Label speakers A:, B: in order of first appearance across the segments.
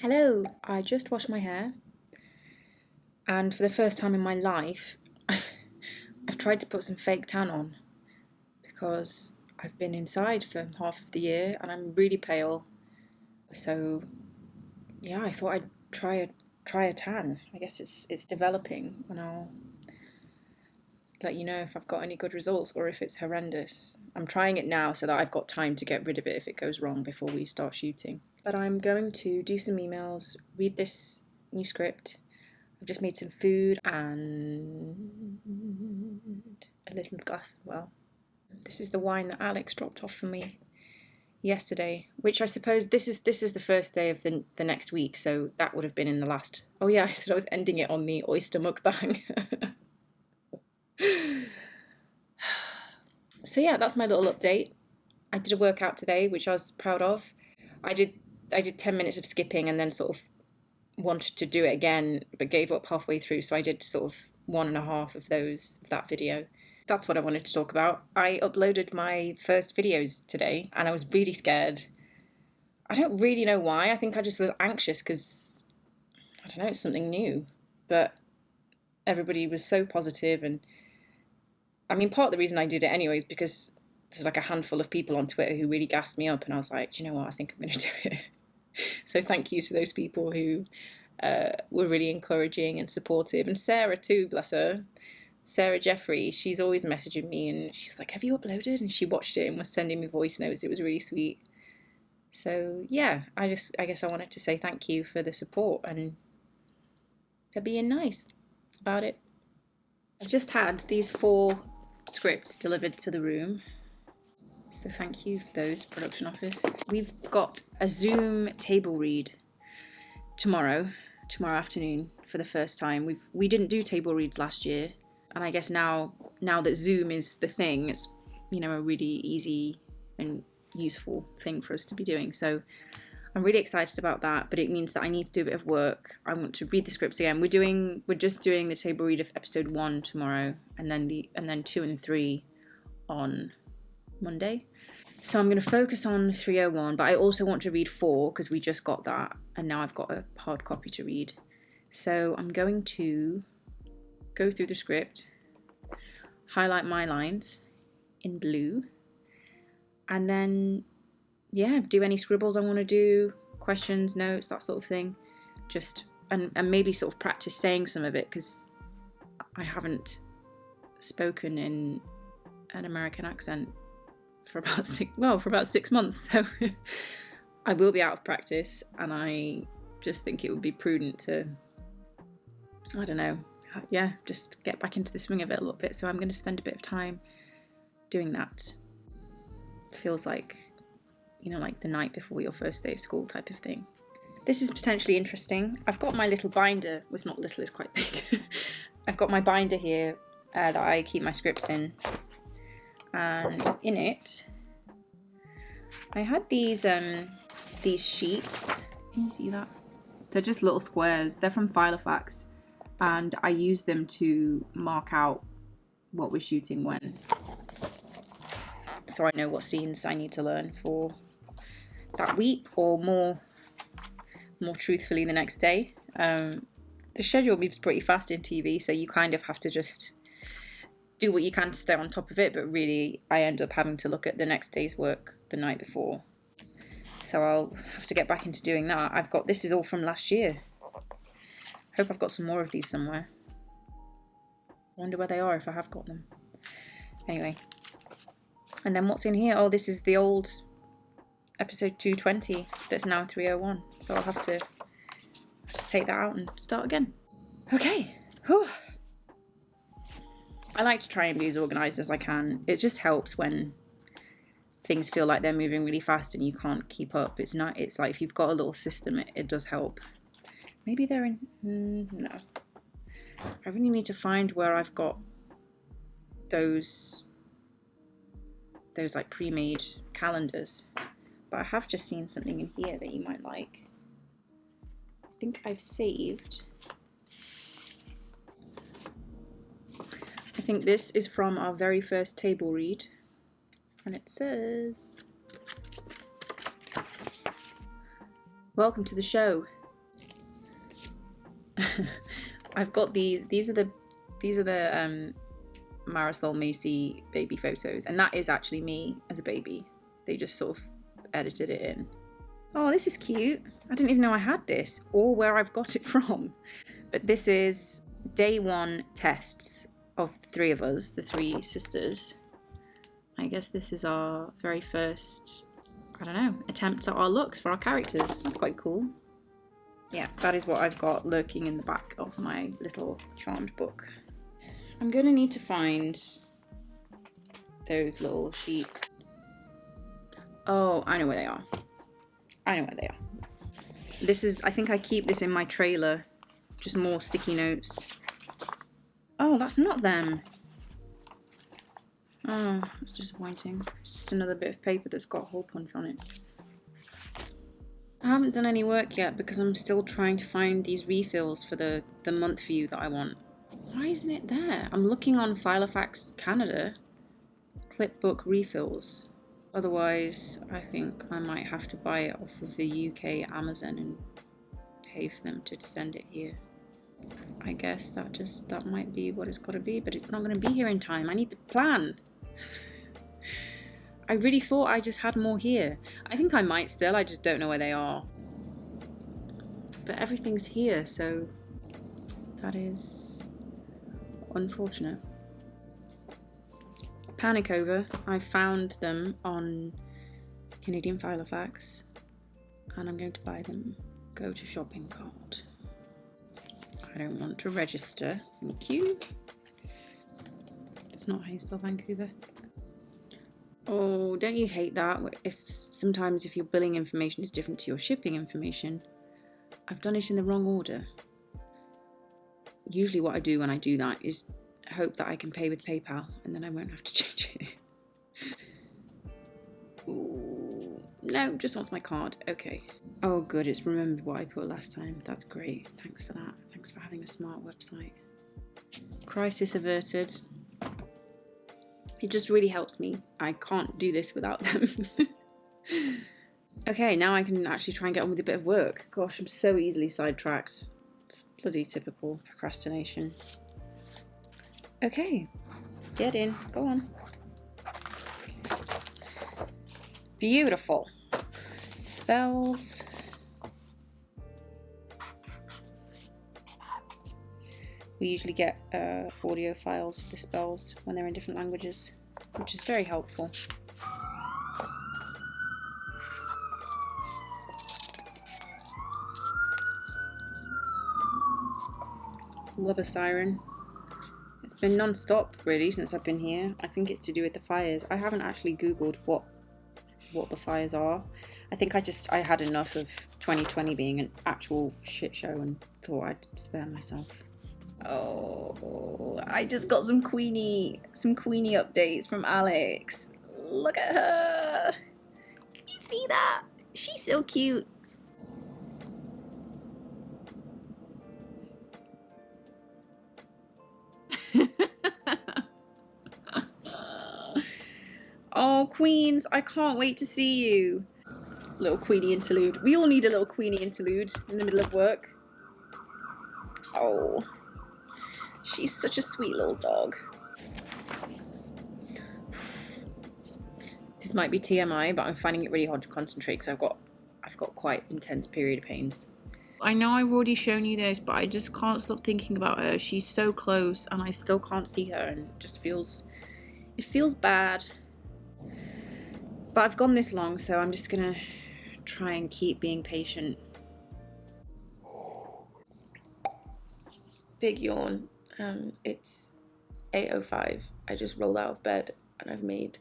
A: Hello, I just washed my hair and for the first time in my life I've tried to put some fake tan on because I've been inside for half of the year and I'm really pale. So yeah, I thought I'd try a tan. I guess it's developing and I'll let you know if I've got any good results or if it's horrendous. I'm trying it now so that I've got time to get rid of it if it goes wrong before we start shooting. But I'm going to do some emails, read this new script. I've just made some food and a little glass. Well, this is the wine that Alex dropped off for me yesterday, which I suppose this is the first day of the next week, so that would have been in the last. Oh yeah, I said I was ending it on the oyster mukbang. So yeah, that's my little update. I did a workout today, which I was proud of. I did 10 minutes of skipping and then sort of wanted to do it again, but gave up halfway through. So I did sort of 1.5 of that video. That's what I wanted to talk about. I uploaded my first videos today and I was really scared. I don't really know why. I think I just was anxious because, I don't know, it's something new. But everybody was so positive and I mean, part of the reason I did it anyway is because there's like a handful of people on Twitter who really gassed me up and I was like, do you know what, I think I'm going to do it. So thank you to those people who were really encouraging and supportive. And Sarah too, bless her. Sarah Jeffrey, she's always messaging me and she was like, have you uploaded? And she watched it and was sending me voice notes. It was really sweet. So yeah, I guess I wanted to say thank you for the support and for being nice about it. I've just had these 4 scripts delivered to the room. So thank you for those, production office. We've got a Zoom table read tomorrow afternoon for the first time. We didn't do table reads last year, and I guess now that Zoom is the thing, it's a really easy and useful thing for us to be doing. So I'm really excited about that, but it means that I need to do a bit of work. I want to read the scripts again. We're just doing the table read of episode 1 tomorrow, and then 2 and 3 on Monday. So I'm going to focus on 301, but I also want to read 4 because we just got that and now I've got a hard copy to read. So I'm going to go through the script, highlight my lines in blue, and then do any scribbles I want to do, questions, notes, that sort of thing. Just and maybe sort of practice saying some of it because I haven't spoken in an American accent for about 6 months, so I will be out of practice, and I just think it would be prudent to, I don't know, just get back into the swing of it a little bit. So I'm going to spend a bit of time doing that. Feels like, like the night before your first day of school type of thing. This is potentially interesting. I've got my little binder. Well, it's not little, it's quite big. I've got my binder here that I keep my scripts in. And in it, I had these sheets. Can you see that? They're just little squares. They're from Filofax, and I use them to mark out what we're shooting when, so I know what scenes I need to learn for that week, or more truthfully, the next day. The schedule moves pretty fast in TV, so you kind of have to just do what you can to stay on top of it, but really I end up having to look at the next day's work the night before. So I'll have to get back into doing that. This is all from last year. Hope I've got some more of these somewhere. Wonder where they are if I have got them. Anyway. And then what's in here? Oh, this is the old episode 220 that's now 301. So I'll have to take that out and start again. Okay. Whew. I like to try and be as organised as I can. It just helps when things feel like they're moving really fast and you can't keep up. It's like if you've got a little system, it does help. Maybe they're in... no. I really need to find where I've got those like pre-made calendars. But I have just seen something in here that you might like. I think I've saved... I think this is from our very first table read, and it says, "Welcome to the show. I've got these are the Marisol Macy baby photos, and that is actually me as a baby. They just sort of edited it in. Oh, this is cute. I didn't even know I had this or where I've got it from. But this is day 1 tests of the 3 of us, the 3 sisters. I guess this is our very first, I don't know, attempts at our looks for our characters. That's quite cool. Yeah, that is what I've got lurking in the back of my little charmed book. I'm going to need to find those little sheets. Oh, I know where they are. I know where they are. This is, I think I keep this in my trailer. Just more sticky notes. Oh, that's not them. Oh, that's disappointing. It's just another bit of paper that's got hole punch on it. I haven't done any work yet because I'm still trying to find these refills for the month view that I want. Why isn't it there? I'm looking on Filofax Canada. Clipbook refills. Otherwise, I think I might have to buy it off of the UK Amazon and pay for them to send it here. I guess that might be what it's got to be, but it's not going to be here in time. I need to plan. I really thought I just had more here. I think I might still, I just don't know where they are. But everything's here, so that is unfortunate. Panic over. I found them on Canadian Filofax and I'm going to buy them. Go to shopping cart. I don't want to register. Thank you. It's not how you spell Vancouver. Oh, don't you hate that? It's sometimes if your billing information is different to your shipping information. I've done it in the wrong order. Usually what I do when I do that is hope that I can pay with PayPal and then I won't have to change it. Ooh, no, just wants my card. Okay. Oh good, it's remembered what I put last time. That's great. Thanks for that. Thanks for having a smart website. Crisis averted. It just really helps me. I can't do this without them. Okay, now I can actually try and get on with a bit of work. Gosh, I'm so easily sidetracked. It's bloody typical procrastination. Okay, get in. Go on. Beautiful. Spells. We usually get audio files for the spells when they're in different languages, which is very helpful. Love a siren. It's been non-stop really since I've been here. I think it's to do with the fires. I haven't actually googled what the fires are. I think I had enough of 2020 being an actual shit show and thought I'd spare myself. Oh, I just got some Queenie updates from Alex. Look at her. Can you see that? She's so cute. Oh, Queens, I can't wait to see you. Little Queenie interlude. We all need a little Queenie interlude in the middle of work. Oh, she's such a sweet little dog. This might be TMI, but I'm finding it really hard to concentrate because I've got quite intense period pains. I know I've already shown you this, but I just can't stop thinking about her. She's so close and I still can't see her and it just feels bad. But I've gone this long, so I'm just gonna try and keep being patient. Big yawn. It's 8:05. I just rolled out of bed and I haven't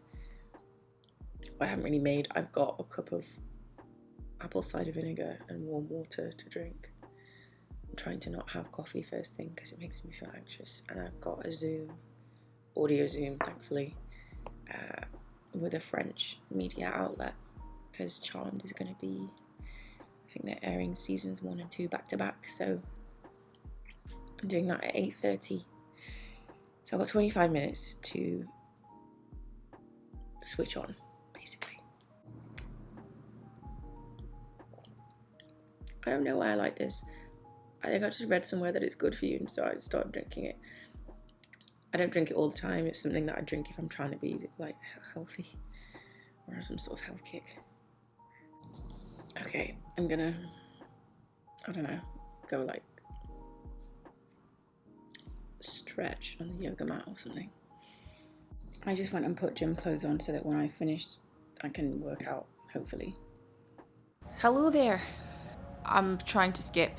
A: really made. I've got a cup of apple cider vinegar and warm water to drink. I'm trying to not have coffee first thing because it makes me feel anxious. And I've got a audio Zoom, thankfully, with a French media outlet because Charmed is going to be, I think they're airing seasons 1 and 2 back to back, so I'm doing that at 8:30. So I've got 25 minutes to switch on, basically. I don't know why I like this. I think I just read somewhere that it's good for you, and so I started drinking it. I don't drink it all the time. It's something that I drink if I'm trying to be like healthy or have some sort of health kick. Okay, I'm gonna, I don't know, go like stretch on the yoga mat or something. I just went and put gym clothes on so that when I finished I can work out, hopefully. Hello there. I'm trying to skip.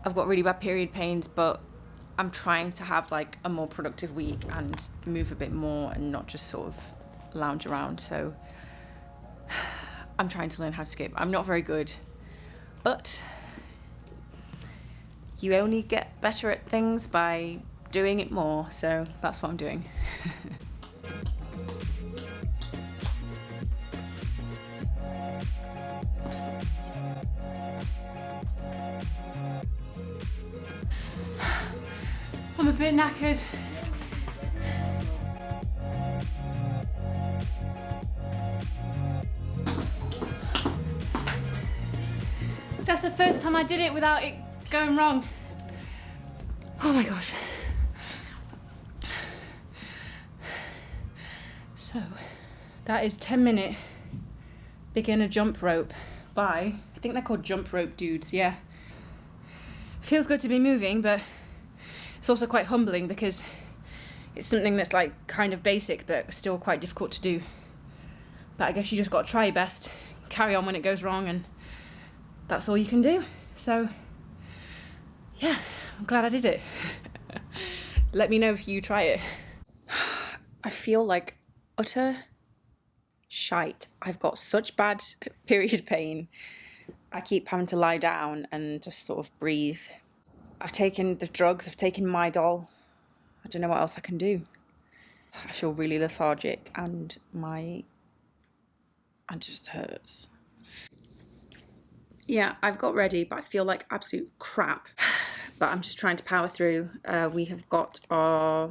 A: I've got really bad period pains, but I'm trying to have like a more productive week and move a bit more and not just sort of lounge around. So I'm trying to learn how to skip. I'm not very good, but you only get better at things by doing it more. So that's what I'm doing. I'm a bit knackered. That's the first time I did it without it going wrong. Oh my gosh. So, that is 10-minute beginner jump rope by, I think they're called jump rope dudes, yeah. Feels good to be moving, but it's also quite humbling because it's something that's like kind of basic but still quite difficult to do. But I guess you just got to try your best, carry on when it goes wrong, and that's all you can do. So yeah, I'm glad I did it. Let me know if you try it. I feel like utter shite. I've got such bad period pain. I keep having to lie down and just sort of breathe. I've taken the drugs, I've taken Midol. I don't know what else I can do. I feel really lethargic and my hand just hurts. Yeah, I've got ready, but I feel like absolute crap. But I'm just trying to power through. We have got our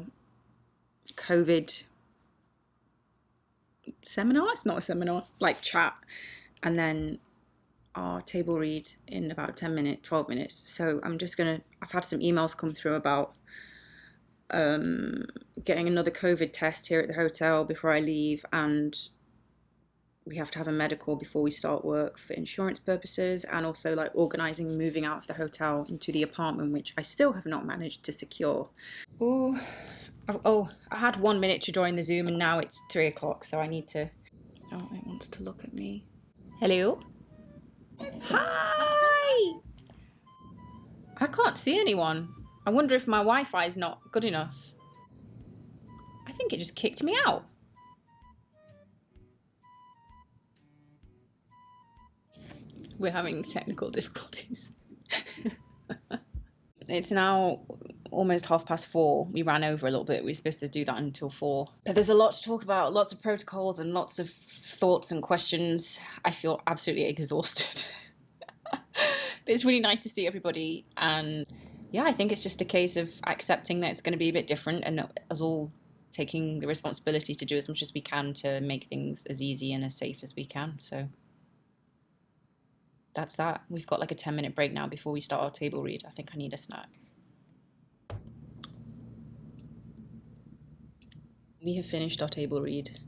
A: COVID seminar. It's not a seminar, like chat. And then our table read in about 10 minutes, 12 minutes. So I'm just gonna, I've had some emails come through about getting another COVID test here at the hotel before I leave, and we have to have a medical before we start work for insurance purposes, and also like organising moving out of the hotel into the apartment, which I still have not managed to secure. Oh, I had 1 minute to join the Zoom and now it's 3 o'clock, so I need to... Oh, it wants to look at me. Hello? Hi! I can't see anyone. I wonder if my Wi-Fi is not good enough. I think it just kicked me out. We're having technical difficulties. It's now almost 4:30. We ran over a little bit. We were supposed to do that until 4. But there's a lot to talk about, lots of protocols and lots of thoughts and questions. I feel absolutely exhausted. But it's really nice to see everybody. And yeah, I think it's just a case of accepting that it's going to be a bit different and us all taking the responsibility to do as much as we can to make things as easy and as safe as we can. So that's that. We've got like a 10-minute break now before we start our table read. I think I need a snack. We have finished our table read.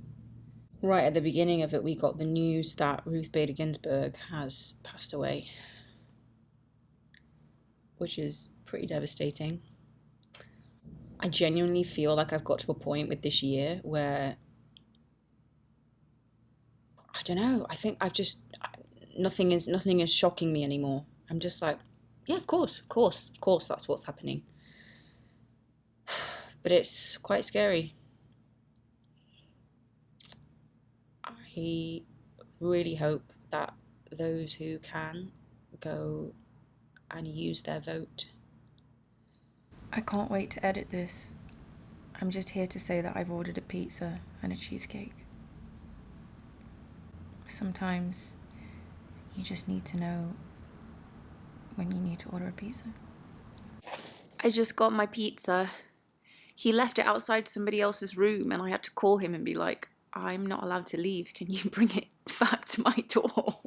A: Right at the beginning of it, we got the news that Ruth Bader Ginsburg has passed away, which is pretty devastating. I genuinely feel like I've got to a point with this year where, I don't know, I think I've just, nothing is shocking me anymore. I'm just like, yeah, of course, that's what's happening. But it's quite scary. I really hope that those who can go and use their vote. I can't wait to edit this. I'm just here to say that I've ordered a pizza and a cheesecake. Sometimes you just need to know when you need to order a pizza. I just got my pizza. He left it outside somebody else's room and I had to call him and be like, I'm not allowed to leave. Can you bring it back to my door?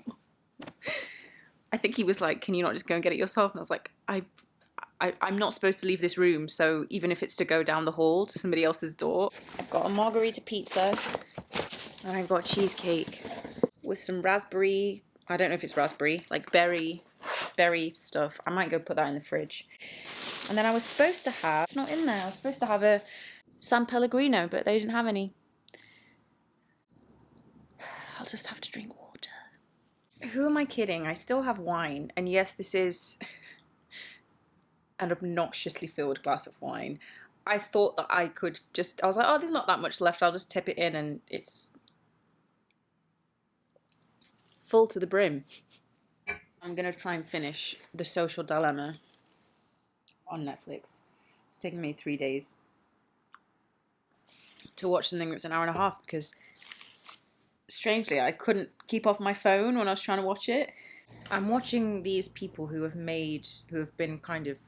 A: I think he was like, can you not just go and get it yourself? And I was like, I'm not supposed to leave this room, so even if it's to go down the hall to somebody else's door. I've got a margarita pizza, and I've got cheesecake with some raspberry, I don't know if it's raspberry, like berry stuff. I might go put that in the fridge. And then I was supposed to have, it's not in there, I was supposed to have a San Pellegrino, but they didn't have any. I'll just have to drink water. Who am I kidding? I still have wine, and yes, this is an obnoxiously filled glass of wine. I thought that I could just, I was like, oh, there's not that much left, I'll just tip it in, and it's full to the brim. I'm gonna try and finish The Social Dilemma on Netflix. It's taken me 3 days to watch something that's an hour and a half because strangely I couldn't keep off my phone when I was trying to watch it. I'm watching these people who have been kind of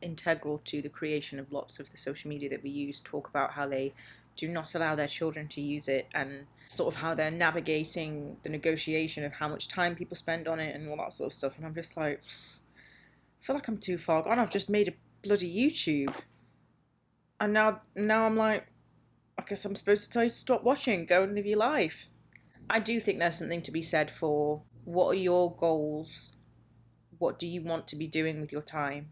A: integral to the creation of lots of the social media that we use, talk about how they do not allow their children to use it, and sort of how they're navigating the negotiation of how much time people spend on it and all that sort of stuff. And I'm just like, I feel like I'm too far gone. I've just made a bloody YouTube, and now I'm like, I guess I'm supposed to tell you to stop watching, go and live your life. I do think there's something to be said for what are your goals, what do you want to be doing with your time,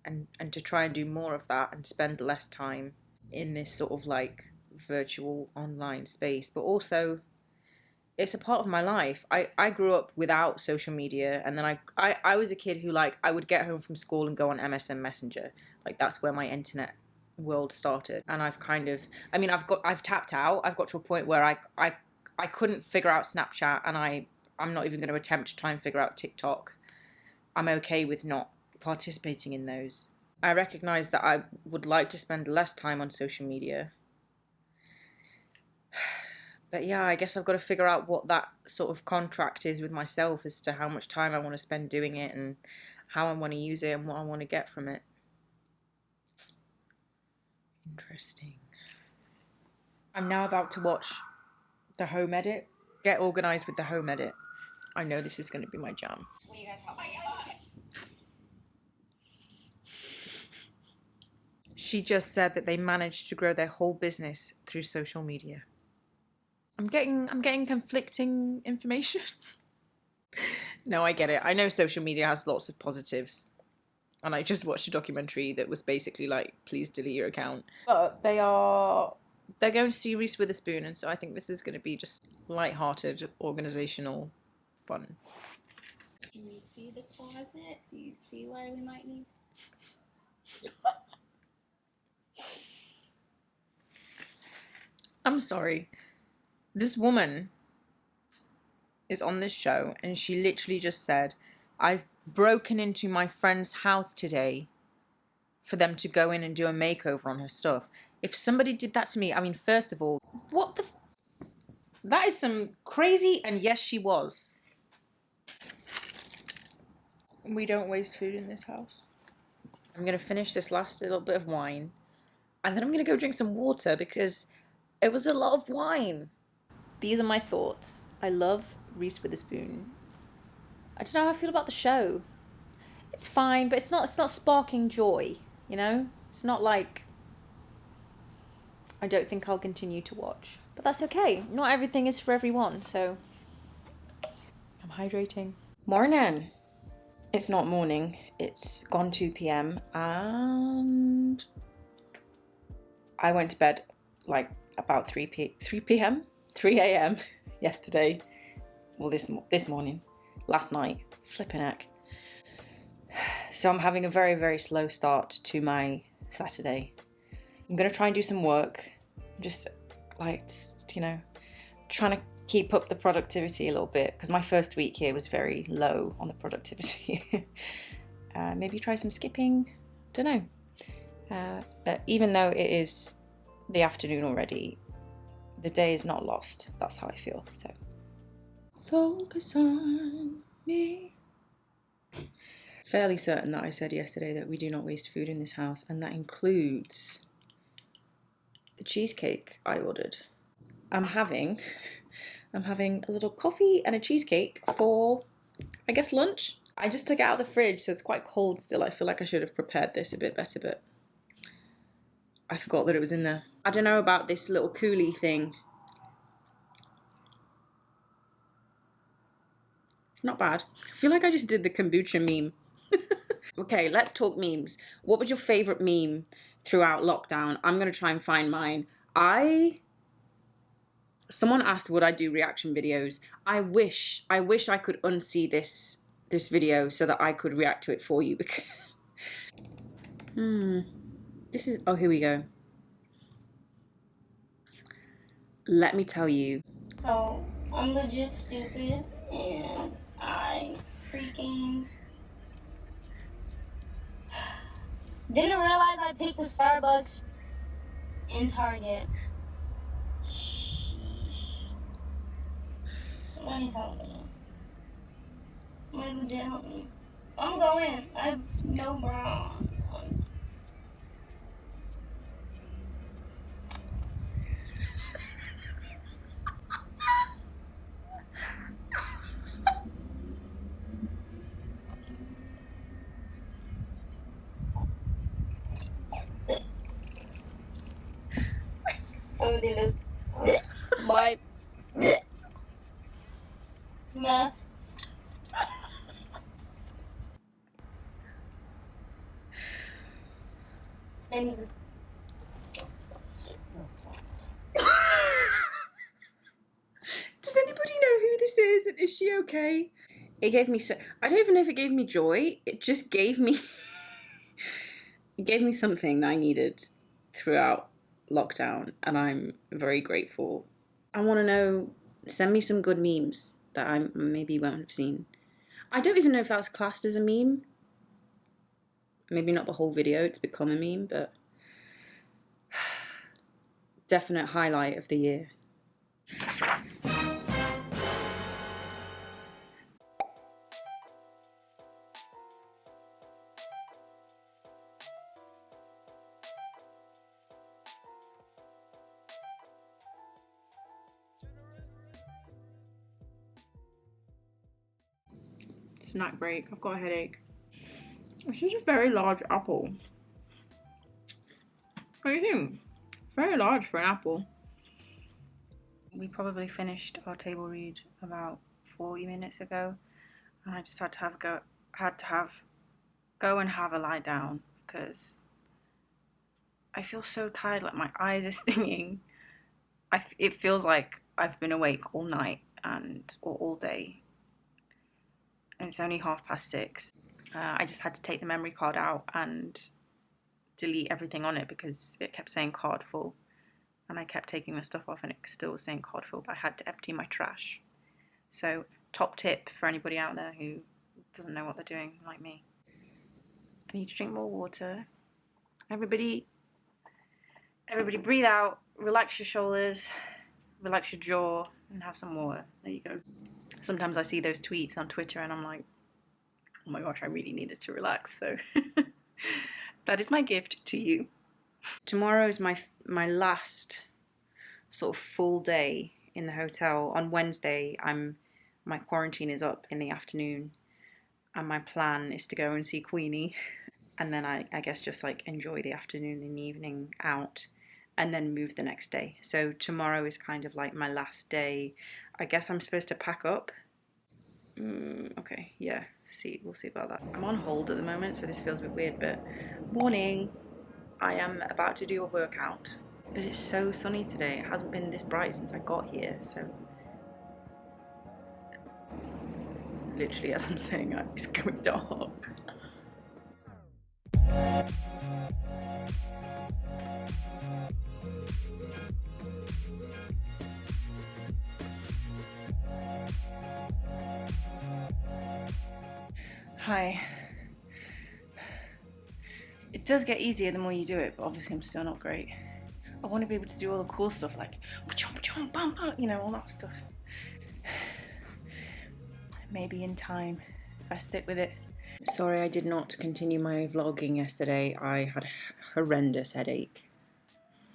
A: and to try and do more of that and spend less time in this sort of like virtual online space. But also, it's a part of my life. I grew up without social media, and then I was a kid who, like, I would get home from school and go on MSN Messenger. Like, that's where my internet world started. And I've kind of, I mean, I've tapped out. I've got to a point where I couldn't figure out Snapchat, and I'm not even going to attempt to try and figure out TikTok. I'm okay with not participating in those. I recognize that I would like to spend less time on social media. But yeah, I guess I've got to figure out what that sort of contract is with myself as to how much time I want to spend doing it and how I want to use it and what I want to get from it. Interesting. I'm now about to watch the home edit. Get organised with the home edit. I know this is going to be my jam. Will you guys help me? She just said that they managed to grow their whole business through social media. I'm getting conflicting information. No, I get it. I know social media has lots of positives. And I just watched a documentary that was basically like, please delete your account. But they're going to see Reese Witherspoon, and so I think this is going to be just light-hearted, organisational fun.
B: Can you see the closet? Do you see why we might need...
A: I'm sorry. This woman is on this show, and she literally just said, I've broken into my friend's house today for them to go in and do a makeover on her stuff. If somebody did that to me, I mean, first of all, what the... That is some crazy, and yes, she was. We don't waste food in this house. I'm going to finish this last little bit of wine, and then I'm going to go drink some water because it was a lot of wine. These are my thoughts. I love Reese Witherspoon. I don't know how I feel about the show. It's fine, but it's not sparking joy, you know? It's not like I don't think I'll continue to watch. But that's okay. Not everything is for everyone, so I'm hydrating. Morning. It's not morning. It's gone 2 p.m. and I went to bed like about 3 a.m. yesterday. Well, this morning. Last night. Flipping heck. So I'm having a very, very slow start to my Saturday. I'm going to try and do some work. Just like, you know, trying to keep up the productivity a little bit because my first week here was very low on the productivity. Maybe try some skipping. Don't know. But even though it is the afternoon already, the day is not lost. That's how I feel. So focus on me. Fairly certain that I said yesterday that we do not waste food in this house, and that includes the cheesecake I ordered. I'm having a little coffee and a cheesecake for I guess lunch. I just took it out of the fridge, so it's quite cold still. I feel like I should have prepared this a bit better, but I forgot that it was in there. I don't know about this little coolie thing. Not bad. I feel like I just did the kombucha meme. Okay, let's talk memes. What was your favorite meme throughout lockdown? I'm going to try and find mine. Someone asked would I do reaction videos. I wish I could unsee this video so that I could react to it for you, because this is, oh, here we go. Let me tell you.
B: So I'm legit stupid, and I freaking didn't realize I picked a Starbucks in Target. Sheesh. Somebody help me. Somebody legit help me. I'm gonna go in. I have no bra on. Oh, they look my mess. And
A: Does anybody know who this is, and is she okay? It gave me so, I don't even know if it gave me joy. It just gave me it gave me something that I needed throughout lockdown, and I'm very grateful. I want to know, send me some good memes that I maybe won't have seen. I don't even know if that's classed as a meme. Maybe not the whole video, it's become a meme, but definite highlight of the year. Snack break. I've got a headache. This is a very large apple. What do you think? Very large for an apple. We probably finished our table read about 40 minutes ago, and I just had to go and have a lie down because I feel so tired. Like my eyes are stinging. It feels like I've been awake all night or all day, and it's only 6:30. I just had to take the memory card out and delete everything on it because it kept saying card full, and I kept taking the stuff off and it still was saying card full, but I had to empty my trash. So top tip for anybody out there who doesn't know what they're doing like me. I need to drink more water. Everybody breathe out, relax your shoulders, relax your jaw, and have some water. There you go. Sometimes I see those tweets on Twitter and I'm like, oh my gosh, I really needed to relax. So that is my gift to you. Tomorrow is my last sort of full day in the hotel. On Wednesday, my quarantine is up in the afternoon, and my plan is to go and see Queenie, and then I guess just like enjoy the afternoon and evening out, and then move the next day. So tomorrow is kind of like my last day. I guess I'm supposed to pack up. Okay, yeah, we'll see about that. I'm on hold at the moment, so this feels a bit weird, but morning. I am about to do a workout, but it's so sunny today. It hasn't been this bright since I got here, so literally as I'm saying that, it's going dark. Hi. It does get easier the more you do it, but obviously I'm still not great. I want to be able to do all the cool stuff like, you know, all that stuff. Maybe in time, if I stick with it. Sorry I did not continue my vlogging yesterday. I had a horrendous headache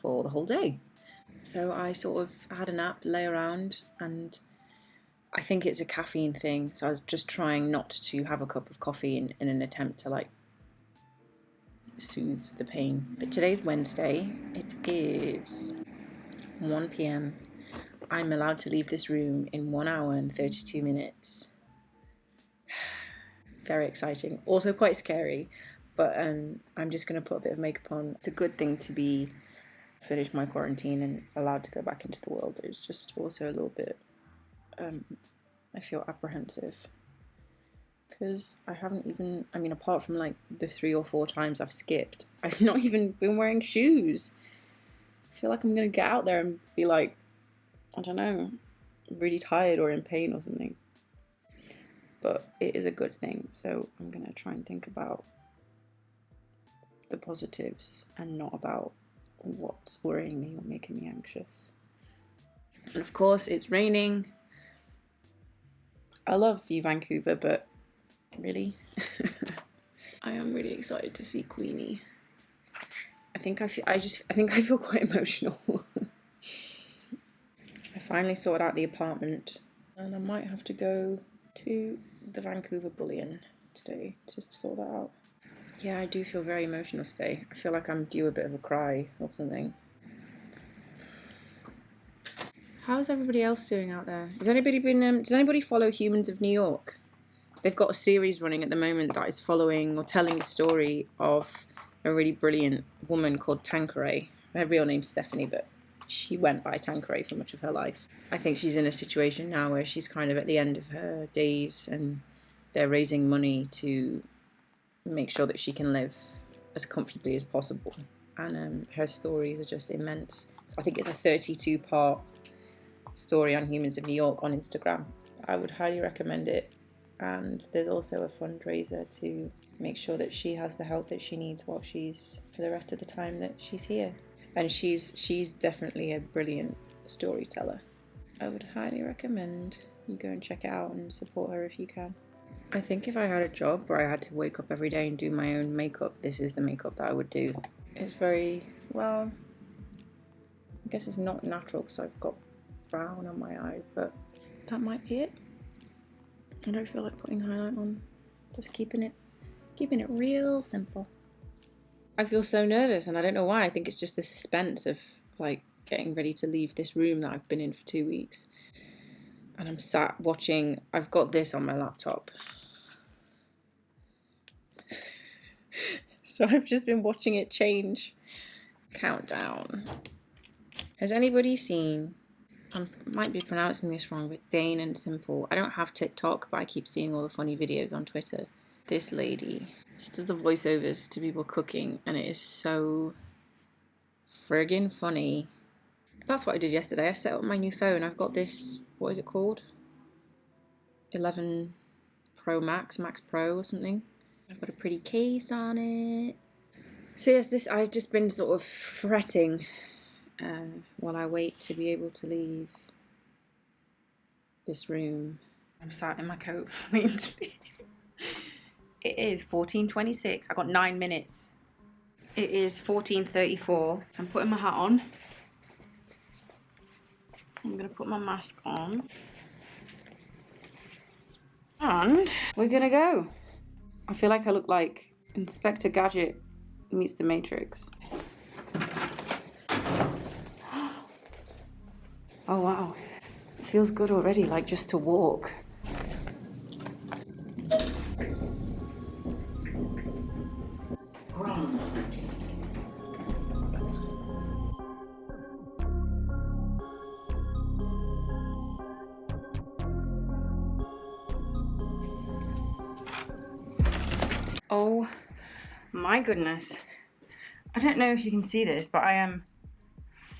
A: for the whole day. So I sort of had a nap, lay around, and I think it's a caffeine thing, so I was just trying not to have a cup of coffee in an attempt to like soothe the pain. But today's Wednesday, it is 1 p.m. I'm allowed to leave this room in 1 hour and 32 minutes. Very exciting, also quite scary, but I'm just going to put a bit of makeup on. It's a good thing to be finished my quarantine and allowed to go back into the world. It's just also a little bit, I feel apprehensive because I haven't even, I mean, apart from like the 3 or 4 times I've skipped, I've not even been wearing shoes. I feel like I'm going to get out there and be like, I don't know, really tired or in pain or something. But it is a good thing, so I'm going to try and think about the positives and not about what's worrying me or making me anxious. And of course, it's raining. I love you, Vancouver, but really? I am really excited to see Queenie. I think I feel quite emotional. I finally sorted out the apartment, and I might have to go to the Vancouver Bullion today to sort that out. Yeah, I do feel very emotional today. I feel like I'm due a bit of a cry or something. How's everybody else doing out there? Does anybody follow Humans of New York? They've got a series running at the moment that is following or telling the story of a really brilliant woman called Tanqueray. Her real name's Stephanie, but she went by Tanqueray for much of her life. I think she's in a situation now where she's kind of at the end of her days and they're raising money to make sure that she can live as comfortably as possible. And her stories are just immense. I think it's a 32-part story on Humans of New York on Instagram. I would highly recommend it. And there's also a fundraiser to make sure that she has the help that she needs while she's, for the rest of the time that she's here. And she's definitely a brilliant storyteller. I would highly recommend you go and check it out and support her if you can. I think if I had a job where I had to wake up every day and do my own makeup, this is the makeup that I would do. It's very, well, I guess it's not natural because I've got brown on my eye, but that might be it. I don't feel like putting highlight on. Just keeping it real simple. I feel so nervous and I don't know why. I think it's just the suspense of like getting ready to leave this room that I've been in for 2 weeks. And I'm sat watching, I've got this on my laptop. So I've just been watching it change. Countdown. Has anybody seen, I might be pronouncing this wrong, but Dane and Simple. I don't have TikTok, but I keep seeing all the funny videos on Twitter. This lady, she does the voiceovers to people cooking, and it is so friggin' funny. That's what I did yesterday. I set up my new phone. I've got this, what is it called? 11 Pro Max Pro or something. I've got a pretty case on it. So yes, I've just been sort of fretting while I wait to be able to leave this room. I'm sat in my coat waiting to leave. It is 14:26. I got 9 minutes. It is 14:34. So I'm putting my hat on. I'm gonna put my mask on. And we're gonna go. I feel like I look like Inspector Gadget meets the Matrix. Oh wow. It feels good already, like just to walk. Oh my goodness. I don't know if you can see this, but I am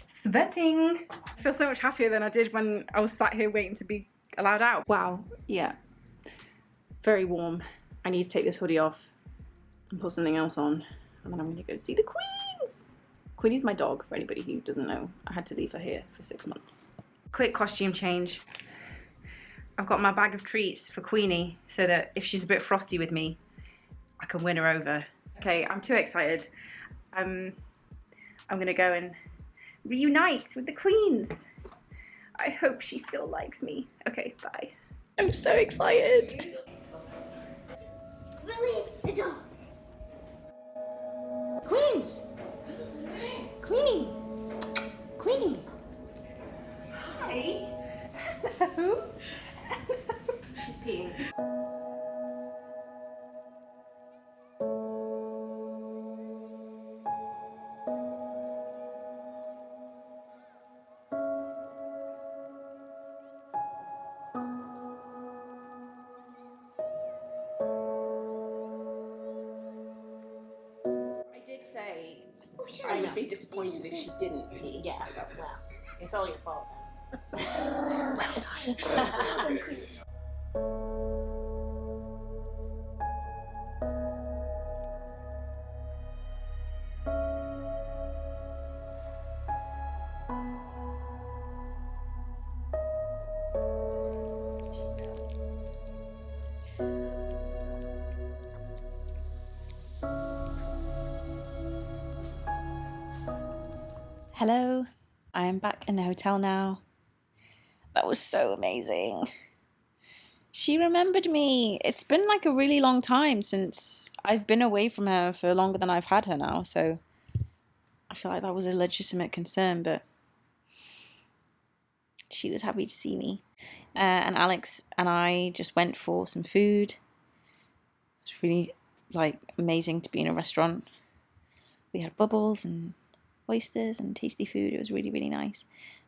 A: sweating. I feel so much happier than I did when I was sat here waiting to be allowed out. Wow, yeah. Very warm. I need to take this hoodie off and put something else on, and then I'm gonna go see the Queens. Queenie's my dog, for anybody who doesn't know. I had to leave her here for 6 months. Quick costume change. I've got my bag of treats for Queenie so that if she's a bit frosty with me, I can win her over. Okay, I'm too excited. I'm gonna go and reunite with the Queens. I hope she still likes me. Okay, bye. I'm so excited.
B: Release the dog.
A: Queens! Queenie! Queenie! Hi! Hello! She's peeing. I did say I would be disappointed if she didn't pee.
C: Yeah,
A: So
C: well, it's all your fault then.
A: well done. Well done, Queen. Hello, I am back in the hotel now. That was so amazing. She remembered me. It's been like a really long time since I've been away from her for longer than I've had her now, so I feel like that was a legitimate concern, but she was happy to see me. And Alex and I just went for some food. It was really like amazing to be in a restaurant. We had bubbles and oysters and tasty food. It was really, really nice.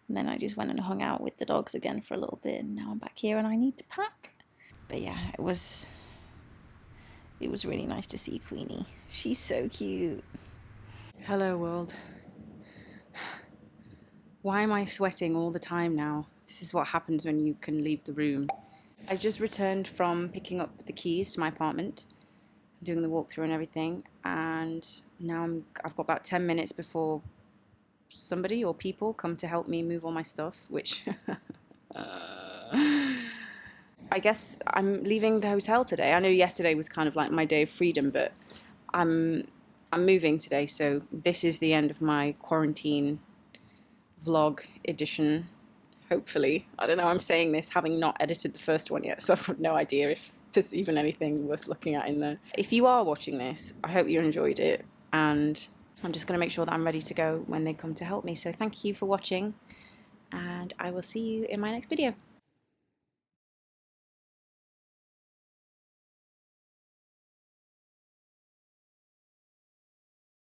A: And then I just went and hung out with the dogs again for a little bit, and now I'm back here and I need to pack. But yeah, it was really nice to see Queenie. She's so cute. Hello world. Why am I sweating all the time now? This is what happens when you can leave the room. I just returned from picking up the keys to my apartment, doing the walkthrough and everything, and now I've got about 10 minutes before somebody or people come to help me move all my stuff, which I guess I'm leaving the hotel today. I know yesterday was kind of like my day of freedom, but I'm moving today, so this is the end of my quarantine vlog edition, hopefully. I don't know, I'm saying this having not edited the first one yet, so I've got no idea if there's even anything worth looking at in there. If you are watching this, I hope you enjoyed it, and I'm just going to make sure that I'm ready to go when they come to help me. So thank you for watching, and I will see you in my next video.